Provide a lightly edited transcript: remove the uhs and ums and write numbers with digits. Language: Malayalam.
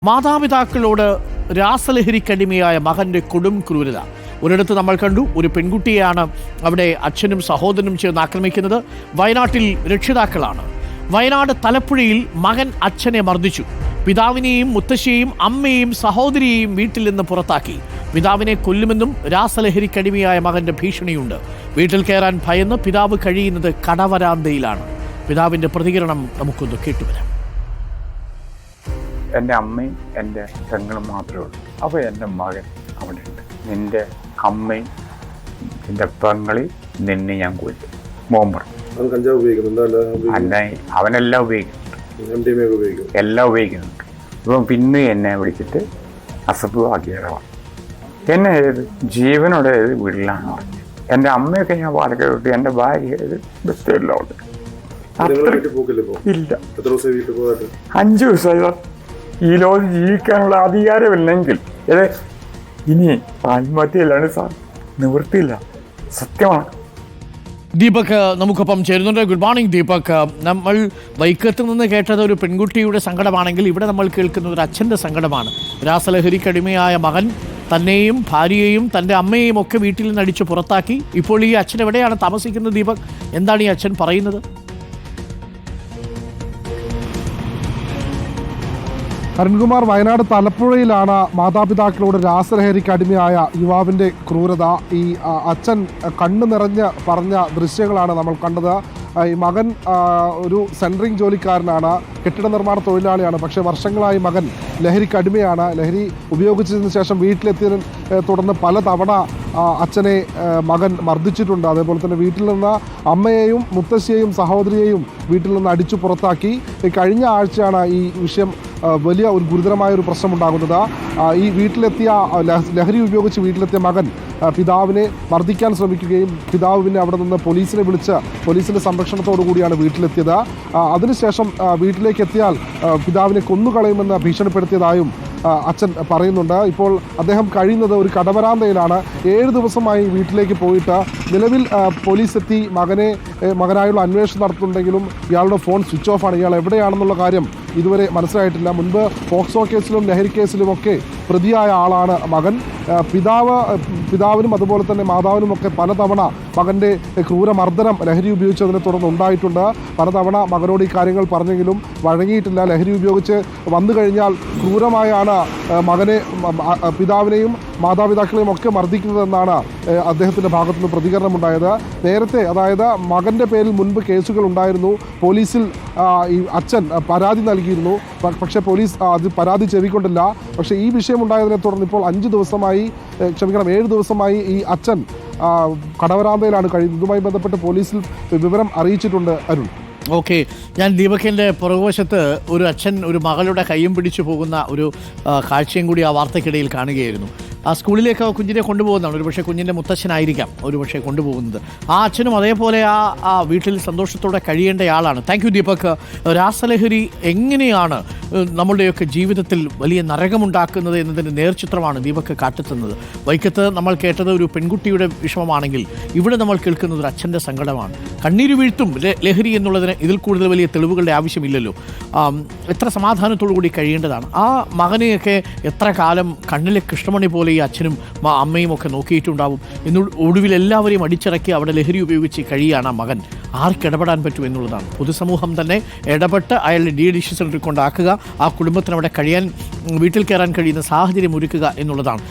മാതാപിതാക്കളോട് രാസലഹരിക്കടിമയായ മകന്റെ കൊടും ക്രൂരത. ഒരിടത്ത് നമ്മൾ കണ്ടു, ഒരു പെൺകുട്ടിയെയാണ് അവിടെ അച്ഛനും സഹോദരനും ചേർന്ന് ആക്രമിക്കുന്നത്. വയനാട്ടിൽ രക്ഷിതാക്കളാണ്. വയനാട് തലപ്പുഴയിൽ മകൻ അച്ഛനെ മർദ്ദിച്ചു. പിതാവിനെയും മുത്തശ്ശിയെയും അമ്മയെയും സഹോദരിയെയും വീട്ടിൽ നിന്ന് പുറത്താക്കി. പിതാവിനെ കൊല്ലുമെന്നും രാസലഹരിക്കടിമയായ മകന്റെ ഭീഷണിയുണ്ട്. വീട്ടിൽ കയറാൻ ഭയന്ന് പിതാവ് കഴിയുന്നത് കടവരാന്തയിലാണ്. പിതാവിന്റെ പ്രതികരണം നമുക്കൊന്ന് കേട്ടുവരാം. എൻ്റെ അമ്മയും എൻ്റെ പെങ്ങളും മാത്രമേ ഉള്ളൂ. അപ്പോൾ എൻ്റെ മകൻ അവിടെ ഉണ്ട്. നിൻ്റെ അമ്മയും നിൻ്റെ പെങ്ങളി നിന്നെ ഞാൻ കൊല്ലും. ബോംബർ അല്ല, അവനെല്ലാം ഉപയോഗിക്കുന്നുണ്ട്, എല്ലാം ഉപയോഗിക്കുന്നുണ്ട്. ഇപ്പം പിന്നെ എന്നെ വിളിച്ചിട്ട് അസഭ്യമാക്കിയതാണ്. എന്നെ ഏത് ജീവനോടെ ഏത് വീട്ടിലാണ് പറഞ്ഞത്. എൻ്റെ അമ്മയൊക്കെ ഞാൻ പാലക്കാട് വിട്ടു. എൻ്റെ ഭാര്യ ഏത് ബസ്സെല്ലാം ഉണ്ട്. ഇല്ല, 5 ദിവസമായി. ഈ ലോകം ജീവിക്കാനുള്ള അധികാരമില്ലെങ്കിൽ ഇനി ആത്മഹത്യയിലാണ് സാർ, നിവൃത്തിയില്ല. സത്യമാണ്. ദീപക് നമുക്കൊപ്പം ചേരുന്നുണ്ട്. Good morning Deepak. നമ്മൾ വൈക്കത്ത് നിന്ന് കേട്ടത് ഒരു പെൺകുട്ടിയുടെ സങ്കടമാണെങ്കിൽ ഇവിടെ നമ്മൾ കേൾക്കുന്നത് ഒരു അച്ഛൻ്റെ സങ്കടമാണ്. രാസലഹരിക്കടിമയായ മകൻ തന്നെയും ഭാര്യയെയും തൻ്റെ അമ്മയെയും ഒക്കെ വീട്ടിൽ നിന്ന് അടിച്ചു പുറത്താക്കി. ഇപ്പോൾ ഈ അച്ഛൻ എവിടെയാണ് താമസിക്കുന്നത് ദീപക്? എന്താണ് ഈ അച്ഛൻ പറയുന്നത്? അരുൺകുമാർ, വയനാട് തലപ്പുഴയിലാണ് മാതാപിതാക്കളോട് രാസലഹരിക്ക് അടിമയായ യുവാവിൻ്റെ ക്രൂരത. ഈ അച്ഛൻ കണ്ണു നിറഞ്ഞ് പറഞ്ഞ ദൃശ്യങ്ങളാണ് നമ്മൾ കണ്ടത്. ഈ മകൻ ഒരു സെൻട്രിങ് ജോലിക്കാരനാണ്, കെട്ടിട നിർമ്മാണ തൊഴിലാളിയാണ്. പക്ഷേ വർഷങ്ങളായി മകൻ ലഹരിക്ക് അടിമയാണ്. ലഹരി ഉപയോഗിച്ചതിന് ശേഷം വീട്ടിലെത്തിയതിന് തുടർന്ന് പല തവണ അച്ഛനെ മകൻ മർദ്ദിച്ചിട്ടുണ്ട്. അതേപോലെ തന്നെ വീട്ടിൽ നിന്ന് അമ്മയെയും മുത്തശ്ശിയെയും സഹോദരിയെയും വീട്ടിൽ നിന്ന് അടിച്ചു പുറത്താക്കി. കഴിഞ്ഞ ആഴ്ചയാണ് ഈ വിഷയം വലിയ ഒരു ഗുരുതരമായ ഒരു പ്രശ്നമുണ്ടാകുന്നത്. ഈ വീട്ടിലെത്തിയ ലഹരി ഉപയോഗിച്ച് വീട്ടിലെത്തിയ മകൻ പിതാവിനെ മർദ്ദിക്കാൻ ശ്രമിക്കുകയും പിതാവ് പിന്നെ അവിടെ നിന്ന് പോലീസിനെ വിളിച്ച് പോലീസിൻ്റെ സംരക്ഷണത്തോടു കൂടിയാണ് വീട്ടിലെത്തിയത്. അതിനുശേഷം വീട്ടിലേക്ക് എത്തിയാൽ പിതാവിനെ കൊന്നുകളയുമെന്ന് ഭീഷണിപ്പെടുത്തിയതായും അച്ഛൻ പറയുന്നുണ്ട്. ഇപ്പോൾ അദ്ദേഹം കഴിയുന്നത് ഒരു കടവരാന്തയിലാണ്. 7 ദിവസമായി വീട്ടിലേക്ക് പോയിട്ട് നിലവിൽ പോലീസ് എത്തി മകനായുള്ള അന്വേഷണം നടത്തുന്നുണ്ടെങ്കിലും ഇയാളുടെ ഫോൺ സ്വിച്ച് ഓഫാണ്. ഇയാൾ എവിടെയാണെന്നുള്ള കാര്യം ഇതുവരെ മനസ്സിലായിട്ടില്ല. മുൻപ് പോക്സോ കേസിലും ലഹരി കേസിലുമൊക്കെ പ്രതിയായ ആളാണ് മകൻ. പിതാവിനും അതുപോലെ തന്നെ മാതാവിനുമൊക്കെ പലതവണ മകൻ്റെ ക്രൂരമർദ്ദനം ലഹരി ഉപയോഗിച്ചതിനെ തുടർന്ന് ഉണ്ടായിട്ടുണ്ട്. പലതവണ മകനോട് ഈ കാര്യങ്ങൾ പറഞ്ഞെങ്കിലും വഴങ്ങിയിട്ടില്ല. ലഹരി ഉപയോഗിച്ച് വന്നു കഴിഞ്ഞാൽ ക്രൂരമായാണ് മകനെ, പിതാവിനെയും മാതാപിതാക്കളെയും ഒക്കെ മർദ്ദിക്കുന്നതെന്നാണ് അദ്ദേഹത്തിൻ്റെ ഭാഗത്തുനിന്ന് പ്രതികരണമുണ്ടായത്. നേരത്തെ, അതായത് മകൻ്റെ പേരിൽ മുൻപ് കേസുകൾ ഉണ്ടായിരുന്നു. പോലീസിൽ ഈ അച്ഛൻ പരാതി നൽകിയിരുന്നു. പക്ഷേ പോലീസ് അത് പരാതി ചെവിക്കൊണ്ടില്ല. പക്ഷേ ഈ വിഷയമുണ്ടായതിനെ തുടർന്ന് ഇപ്പോൾ 7 ദിവസമായി ഈ അച്ഛൻ കടവരാന്തയിലാണ് കഴിയുന്നത്. ഇതുമായി ബന്ധപ്പെട്ട് പോലീസിൽ വിവരം അറിയിച്ചിട്ടുണ്ട് അരുൺ. ഓക്കെ, ഞാൻ ദീപകിൻ്റെ പുറകുവശത്ത് ഒരു അച്ഛൻ ഒരു മകളുടെ കയ്യും പിടിച്ചു പോകുന്ന ഒരു കാഴ്ചയും കൂടി ആ വാർത്തയ്ക്കിടയിൽ കാണുകയായിരുന്നു. ആ സ്കൂളിലേക്ക് കുഞ്ഞിനെ കൊണ്ടുപോകുന്നതാണ്. ഒരുപക്ഷെ കുഞ്ഞിൻ്റെ മുത്തച്ഛനായിരിക്കാം ഒരുപക്ഷെ കൊണ്ടുപോകുന്നത്. ആ അച്ഛനും അതേപോലെ ആ വീട്ടിൽ സന്തോഷത്തോടെ കഴിയേണ്ടയാളാണ്. Thank you Deepak. രാസലഹരി എങ്ങനെയാണ് നമ്മളുടെയൊക്കെ ജീവിതത്തിൽ വലിയ നരകമുണ്ടാക്കുന്നത് എന്നതിൻ്റെ നേർചിത്രമാണ് ദീപക് കാട്ടിത്തന്നത്. വൈക്കത്ത് നമ്മൾ കേട്ടത് ഒരു പെൺകുട്ടിയുടെ വിഷമമാണെങ്കിൽ ഇവിടെ നമ്മൾ കേൾക്കുന്നത് ഒരു അച്ഛൻ്റെ സങ്കടമാണ്. കണ്ണീര് വീഴ്ത്തും ലഹരി എന്നുള്ളതിന് ഇതിൽ കൂടുതൽ വലിയ തെളിവുകളുടെ ആവശ്യമില്ലല്ലോ. എത്ര സമാധാനത്തോടു കൂടി കഴിയേണ്ടതാണ്. ആ മകനെയൊക്കെ എത്ര കാലം കണ്ണിലെ കൃഷ്ണമണി പോലെ ഈ അച്ഛനും അമ്മയും ഒക്കെ നോക്കിയിട്ടുണ്ടാവും. ഒടുവിൽ എല്ലാവരെയും അടിച്ചിറക്കി അവിടെ ലഹരി ഉപയോഗിച്ച് കഴിയാണ് ആ മകൻ. ആർക്കിടപെടാൻ പറ്റും എന്നുള്ളതാണ്. പൊതുസമൂഹം തന്നെ ഇടപെട്ട് അയാളുടെ ഡീഡിഷൻ സെൻ്ററിൽ കൊണ്ടാക്കുക, ആ കുടുംബത്തിന് അവിടെ കഴിയാൻ, വീട്ടിൽ കയറാൻ കഴിയുന്ന സാഹചര്യം ഒരുക്കുക എന്നുള്ളതാണ്.